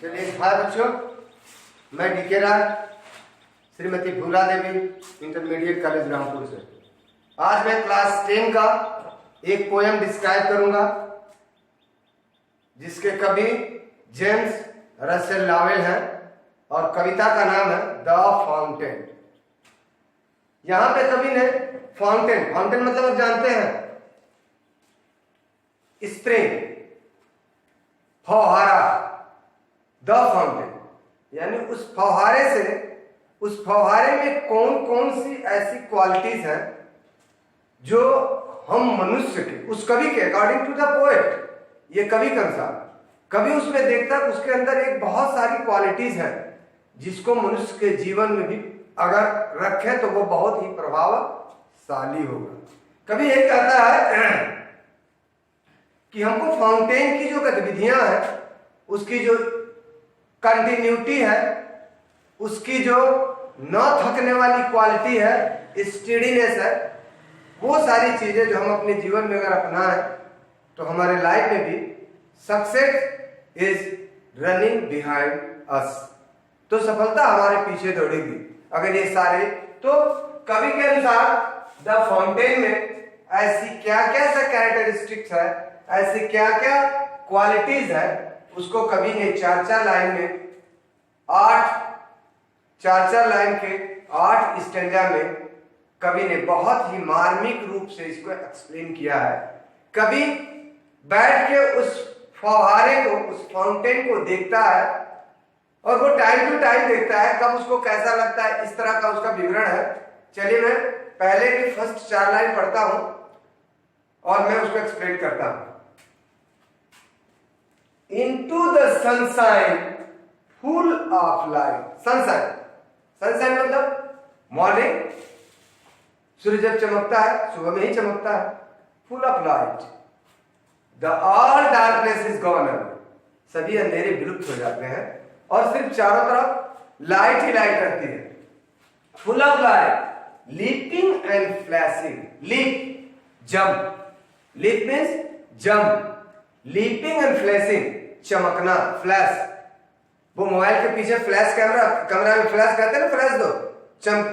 चलिए, हाय बच्चों, मैं डीके राय, श्रीमती भूरा देवी, इंटरमीडिएट कॉलेज रामपुर से। आज मैं क्लास 10 का एक पोएम डिस्क्राइब करूंगा जिसके कवि जेम्स रसेल लॉवेल हैं और कविता का नाम है द फाउंटेन। यहां पे कवि ने फाउंटेन मतलब आप जानते हैं स्प्रिंग, फौहारा, द फाउंटेन, यानी उस फौहारे में कौन कौन सी ऐसी क्वालिटीज हैं जो हम मनुष्य के, उस कवि के अकॉर्डिंग टू द पोएट, ये कवि के अनुसार कवि उसमें देखता है उसके अंदर एक बहुत सारी क्वालिटीज हैं जिसको मनुष्य के जीवन में भी अगर रखें तो वो बहुत ही प्रभावशाली होगा। कवि ये कहता है कि हमको फाउंटेन की जो गतिविधियां हैं, उसकी जो कंटिन्यूटी है, उसकी जो न थकने वाली क्वालिटी है, स्टेडीनेस है, वो सारी चीजें जो हम अपने जीवन में अगर अपनाएं तो हमारे लाइफ में भी success is running behind us, तो सफलता हमारे पीछे दौड़ेगी अगर ये सारे। तो कवि के अनुसार द फाउंटेन में ऐसी क्या क्या सा कैरेक्टरिस्टिक्स है, ऐसी क्या क्या क्वालिटीज है, उसको कवि ने चार लाइन के 8 स्टैंजा में कवि ने बहुत ही मार्मिक रूप से इसको एक्सप्लेन किया है। कवि बैठ के उस फव्वारे को, उस फाउंटेन को देखता है और वो टाइम टू टाइम देखता है, कब उसको कैसा लगता है, इस तरह का उसका विवरण है। चलिए मैं पहले की फर्स्ट 4 लाइन पढ़ता हूं और मैं उसको एक्सप्लेन करता हूं। Into the sunshine full of light, sunshine मतलब मॉर्निंग, सूर्य जब चमकता है, सुबह में ही चमकता है, full of light, the all darkness is gone away, सभी अंधेरे विलुप्त हो जाते हैं और सिर्फ चारों तरफ लाइट ही लाइट रहती है। Full of light, leaping and flashing, leap jump, leap means jump, leaping and flashing चमकना, फ्लैश, वो मोबाइल के पीछे फ्लैश कैमरा में फ्लैश कहते हैं ना, फ्लैश दो,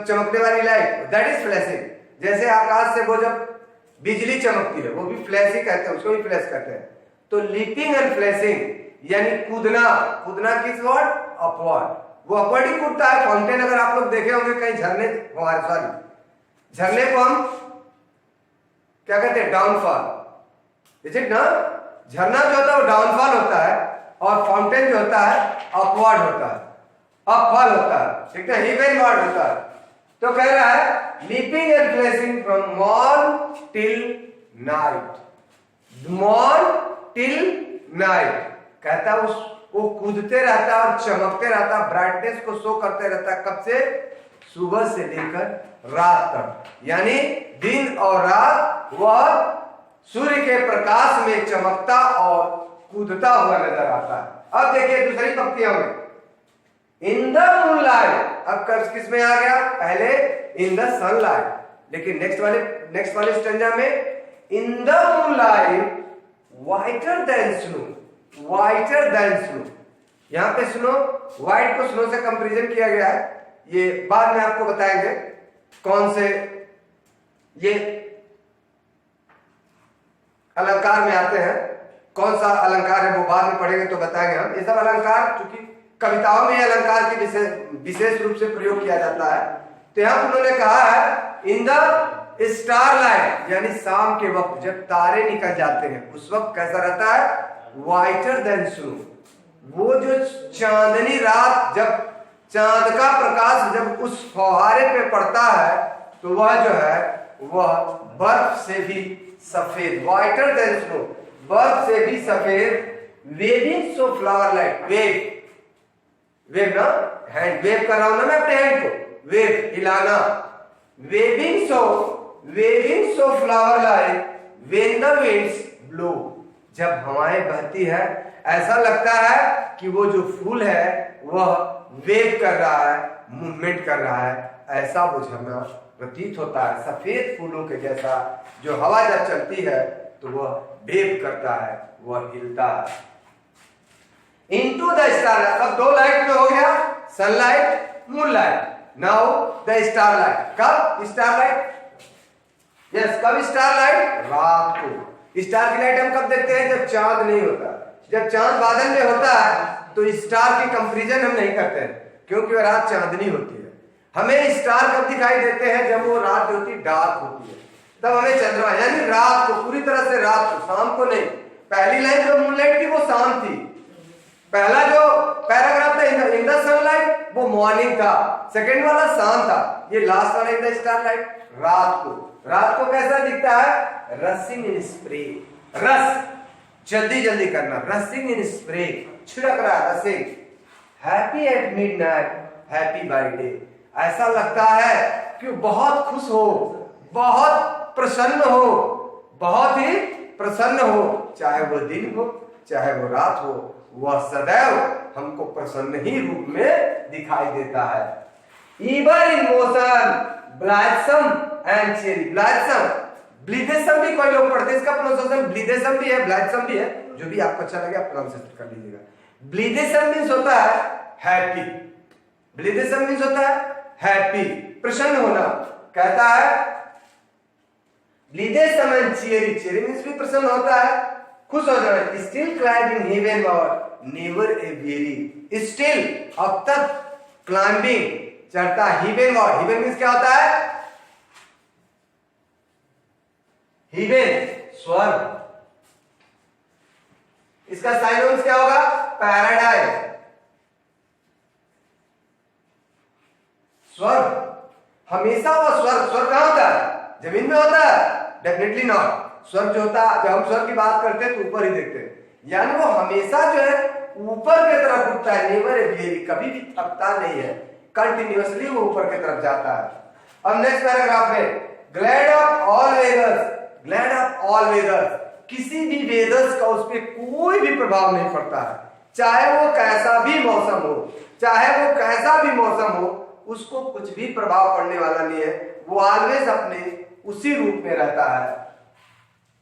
चमकने वाली लाइट, दैट इज फ्लैशिंग। जैसे आकाश से वो जब बिजली चमकती है, वो भी फ्लैश ही कहते हैं, उसको भी फ्लैश कहते हैं। तो लीपिंग एंड फ्लैशिंग यानी कूदना किस वर्ड, अपवर्ड, वो अपवर्ड ही कूदता है। फाउंटेन अगर आप लोग देखे होंगे कहीं झरने को हम क्या कहते हैं, डाउनफॉल, इज इट ना? झरना जो होता है वो डाउनफॉल होता है और फाउंटेन जो होता है अपवर्ड होता है, अपफॉल होता है, ठीक है, इवन वर्ड होता है। तो कह रहा है leaping and flashing from morn till night, morn till night, कहता वो कूदते रहता और चमकते रहता, ब्राइटनेस को शो करते रहता, कब से, सुबह से लेकर रात तक, यानी दिन और रात वह सूर्य के प्रकाश में चमकता और कूदता हुआ नजर आता है। अब देखिए दूसरी पंक्तियों में, इन द मूनलाइट, अब किस में आ गया, पहले इन द सनलाइट, लेकिन नेक्स्ट वाले स्टैंजा में in the moonlight whiter than snow, whiter than snow, यहां पे स्नो, व्हाइट को स्नो से कंपैरिजन किया गया है, ये बाद में आपको बताएंगे कौन से ये अलंकार में आते हैं, कौन सा अलंकार है वो बाद में पढ़ेंगे तो बताएंगे हम। ये सब अलंकार चूंकि कविताओं में अलंकार की विशेष रूप से प्रयोग किया जाता है, तो यहां उन्होंने कहा है इन द स्टार लाइट, यानी शाम के वक्त जब तारे निकल जाते हैं उस वक्त कैसा रहता है, वाइटर देन स्नो, वो जो चांदनी रात, जब चांद का प्रकाश जब उस फव्वारे पे पड़ता है तो वह जो है वह बर्फ से भी सफेद, वाइटर देन स्नो, बर्फ से भी सफेद, waving so flower light, wave ना, हैंड वेव कर रहा हूं ना मैं अपने हैंड को, वेव हिलाना, waving so flower light when the winds blow, जब हवाएं बहती है ऐसा लगता है कि वो जो फूल है वह वेव कर रहा है, मूवमेंट कर रहा है, ऐसा वो झरना प्रतीत होता है, सफेद फूलों के जैसा, जो हवा जब चलती है तो वह वेव करता है, वह हिलता है। into the starlight। अब दो लाइट में हो गया, sunlight, moonlight. Now the starlight. कब स्टारलाइट? यस, कब स्टारलाइट? रात को। स्टार की लाइट हम कब देखते हैं? जब चांद नहीं होता। जब चांद बादल में होता है तो स्टार की कंपैरिजन हम नहीं करते हैं, क्योंकि वह रात चांदनी होती है। हमें स्टार कब दिखाई देते हैं? जब वो रात होती डार्क होती है, तब हमें चंद्रमा, यानी रात को, पूरी तरह से रात को, शाम को नहीं। पहली लाइन जो मूनलाइट थी वो शाम थी, पहला जो पैराग्राफ था इन द सनलाइट वो मॉर्निंग था, सेकंड वाला शाम था, ये लास्ट वाला इन द स्टारलाइट रात को। रात को कैसा दिखता है? रसिंग इन स्प्रे। रस जल्दी जल्दी करना, रसिंग इन स्प्रे, छिड़क रहा है, रसिंग। Happy at midnight, happy by day. ऐसा लगता है कि बहुत खुश हो, बहुत प्रसन्न हो, बहुत ही प्रसन्न हो, चाहे वो दिन हो चाहे वो रात हो, वह सदैव हमको प्रसन्न ही रूप में दिखाई देता है। Even in motion, blithesome and cheery. Blithesome, blithesome भी कोई लोग पढ़ते हैं, इसका प्रोनाउंसिएशन ब्लीदेसम भी है, ब्लाइथसम भी है, जो भी आपको अच्छा लगे आप प्रोनाउंसिएशन कर लीजिएगा। ब्लीदेसम मींस होता है हैप्पी, ब्लीदेसम मींस होता है हैप्पी, प्रसन्न होना। कहता है ब्लीदेसम एंड चेरी, चेरी मींस भी प्रसन्न होता है, खुश हो जाना। स्टिल क्लाइंबिंग हेवन और नेवर ए वेरी। स्टिल, अब तक, क्लाइंबिंग, चढ़ता, हेवन और, हेवन मींस क्या होता है? हेवन स्वर्ग, इसका साइनोनिम्स क्या होगा? पैराडाइज, स्वर्ग। हमेशा वो स्वर्ग, स्वर्ग कहां होता है? जमीन में होता है? Definitely not. स्वर्ग जो होता है, जब हम स्वर्ग की बात करते हैं तो ऊपर ही देखते हैं, यानी वो हमेशा जो है ऊपर की तरफ उठता है, नेवर ए वेरी, कभी भी थकता नहीं है, कंटिन्यूअसली वो ऊपर की तरफ जाता है। अब नेक्स्ट पैराग्राफ में, glad of all weathers, glad of all weathers, किसी भी वेदर्स का उस पर कोई भी प्रभाव नहीं पड़ता है, चाहे वो कैसा भी मौसम हो, चाहे वो कैसा भी मौसम हो, उसको कुछ भी प्रभाव पड़ने वाला नहीं है। वो ऑलवेज अपने उसी रूप में रहता है।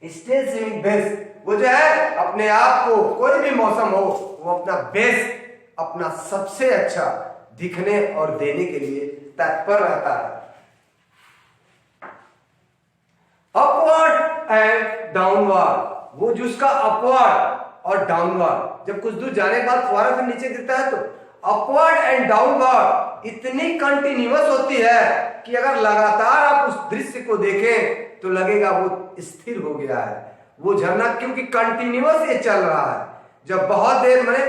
स्टे सीइंग बेस्ट, वो जो है अपने आप को, कोई भी मौसम हो, वो अपना बेस्ट, अपना सबसे अच्छा दिखने और देने के लिए तत्पर रहता है। अपवर्ड एंड डाउनवर्ड, वो जो उसका अपवर्ड और डाउनवर्ड, जब कुछ दूर जाने के बाद फुहारा फिर नीचे गिरता है, तो अपवर्ड एंड डाउनवर्ड इतनी कंटिन्यूअस होती है कि अगर लगातार आप उस दृश्य को देखें तो लगेगा वो स्थिर हो गया है वो झरना, क्योंकि कंटिन्यूअस ये चल रहा है। जब बहुत देर मैंने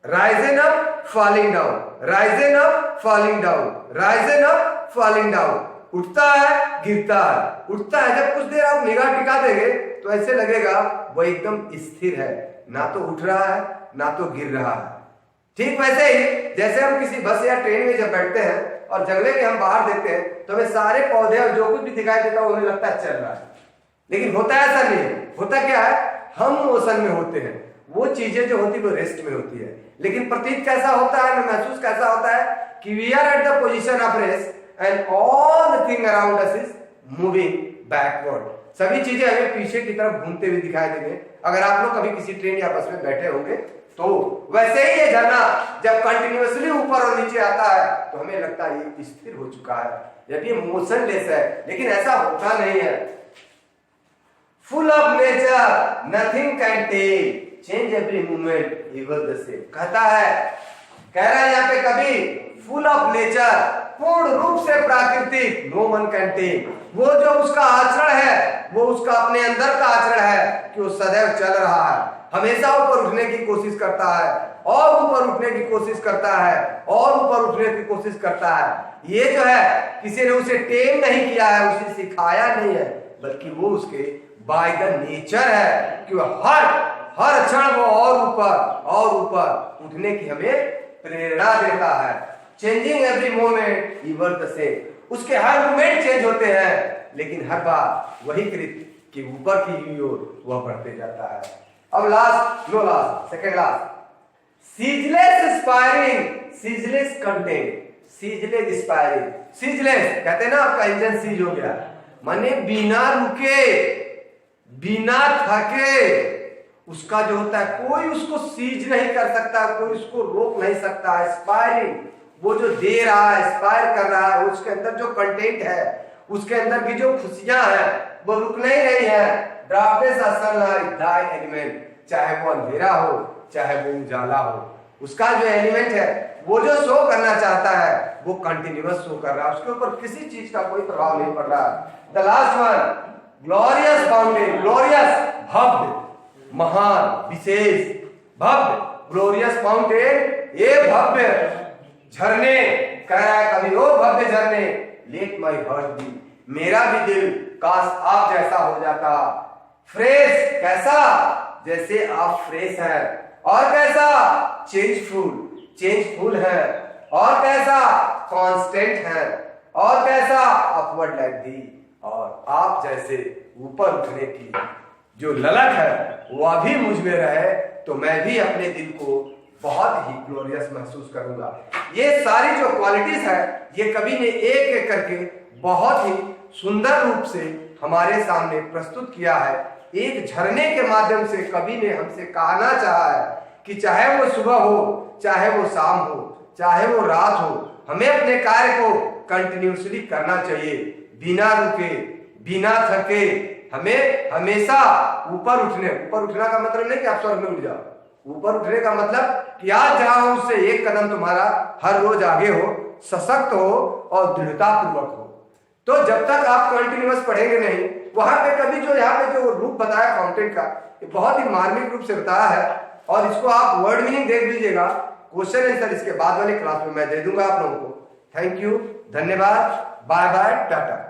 rising up falling down, rising up falling down, rising up falling down, उठता है गिरता है, उठता है। जब कुछ देर आप निगाह टिका देंगे तो ऐसे लगेगा वो एकदम स्थिर है, ना तो उठ रहा है ना तो गिर रहा है। ठीक वैसे ही जैसे हम किसी बस या ट्रेन में जब बैठते हैं और जंगले में हम बाहर देखते हैं तो हमें सारे पौधे और जो कुछ भी दिखाई देता है हमें लगता है चल रहा है, लेकिन होता ऐसा नहीं। होता क्या है, हम मोशन में होते हैं, वो चीजें जो होती है वो रेस्ट में होती है। लेकिन प्रतीत कैसा होता है, महसूस कैसा होता है कि we are at the position of rest and all the thing around us is moving backward. सभी चीजें हमें पीछे की तरफ घूमते हुए दिखाई देंगे। अगर आप लोग कभी किसी ट्रेन या बस में बैठे होंगे तो वैसे ही ये झरना जब कंटिन्यूअसली ऊपर और नीचे आता है तो हमें लगता है ये स्थिर हो चुका है, जब ये मोशनलेस है, लेकिन ऐसा होता नहीं है। Full of nature, nothing can take, change every moment even the same. कहता है, कह रहा है यहाँ पे कभी फुल ऑफ नेचर, पूर्ण रूप से प्राकृतिक, नो वन कैन टेक। वो जो उसका आचरण है वो उसका अपने अंदर का आचरण है कि वो सदैव चल रहा है, हमेशा ऊपर उठने की कोशिश करता है और ऊपर उठने की कोशिश करता है और ऊपर उठने की कोशिश करता है। ये जो है किसी ने उसे टेम नहीं किया है, उसे सिखाया नहीं है, बल्कि वो उसके बाय द नेचर है कि वो हर क्षण वो और ऊपर उठने की हमें प्रेरणा देता है। Changing every moment even the same, उसके हर मोमेंट चेंज होते हैं, लेकिन हर बार वही कृत्य कि ऊपर की ओर वह बढ़ते जाता है। अब last second last, ceaseless inspiring, ceaseless content, ceaseless inspiring. Ceaseless कहते हैं ना, आपका इंजन सीज हो गया, माने बिना रुके बिना थके उसका जो होता है कोई उसको सीज नहीं कर सकता, कोई उसको रोक नहीं सकता। एस्पायरिंग, वो जो दे रहा है, एस्पायर कर रहा है, उसके अंदर जो कंटेंट है, उसके अंदर की जो खुशियां हैं वो रुक नहीं रही है। डार्कनेस सनलाइट दाई एलिमेंट, चाहे वो अंधेरा हो चाहे वो उजाला हो, उसका जो एलिमेंट है वो जो शो करना चाहता है वो कंटिन्यूअस शो कर रहा है, उसके ऊपर किसी चीज का कोई प्रभाव नहीं पड़ रहा। The last one, glorious fountain, glorious भव्य, महान, विशेष, भव्य, ग्लोरियस फाउंटेन, ये भव्य झरने कह रहा है कभी, ओ भव्य झरने, लेट माई हार्ट बी, मेरा भी दिल काश आप जैसा हो जाता। फ्रेश, कैसा, जैसे आप फ्रेश हैं। और कैसा, चेंजफुल, चेंजफुल है। और कैसा, कांस्टेंट है। और कैसा, अपवर्ड लाइक दी, और आप जैसे ऊपर उठने की जो ललक है वह भी मुझ में रहे तो मैं भी अपने दिल को बहुत ही ग्लोरियस महसूस करूंगा। ये सारी जो क्वालिटीज है ये कवि ने एक एक करके बहुत ही सुंदर रूप से हमारे सामने प्रस्तुत किया है। एक झरने के माध्यम से कवि ने हमसे कहना चाहा है कि चाहे वो सुबह हो, चाहे वो शाम हो, चाहे वो रात हो, हमें अपने कार्य को कंटिन्यूसली करना चाहिए, बिना रुके, बिना थके। हमें हमेशा ऊपर उठना का मतलब नहीं कि आप स्वर्ग में उठ जाओ, ऊपर उठने का मतलब कि आज जहां हो उससे एक कदम तुम्हारा हर रोज आगे हो, सशक्त हो और दृढ़ता पूर्वक हो। तो जब तक आप कंटिन्यूअस पढ़ेंगे नहीं, वहां पे कभी जो यहाँ पे जो रूप बताया फाउंटेन का, ये बहुत ही मार्मिक रूप से बताया है। और इसको आप वर्ड मीनिंग देख लीजिएगा, क्वेश्चन आंसर इसके बाद वाली क्लास में मैं दे दूंगा आप लोगों को। थैंक यू, धन्यवाद, बाय बाय, टाटा।